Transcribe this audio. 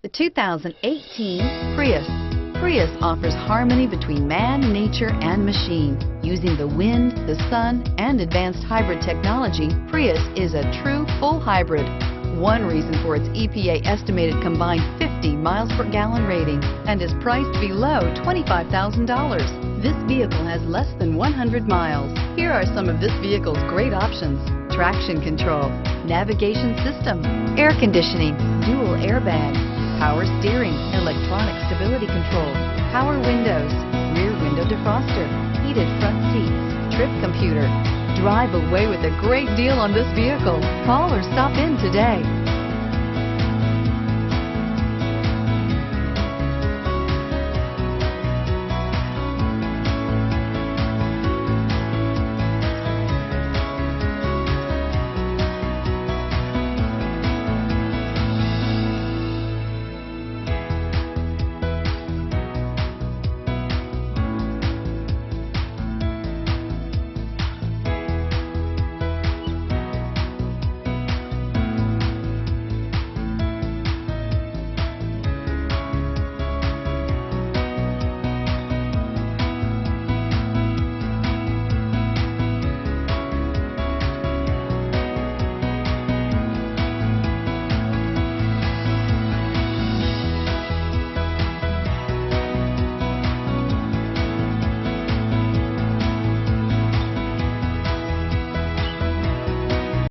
The 2018 Prius. Prius offers harmony between man, nature, and machine. Using the wind, the sun, and advanced hybrid technology, Prius is a true full hybrid. One reason for its EPA estimated combined 50 miles per gallon rating and is priced below $25,000. This vehicle has less than 100 miles. Here are some of this vehicle's great options: traction control, navigation system, air conditioning, dual airbags, power steering, electronic stability control, power windows, rear window defroster, heated front seats, trip computer. Drive away with a great deal on this vehicle. Call or stop in today.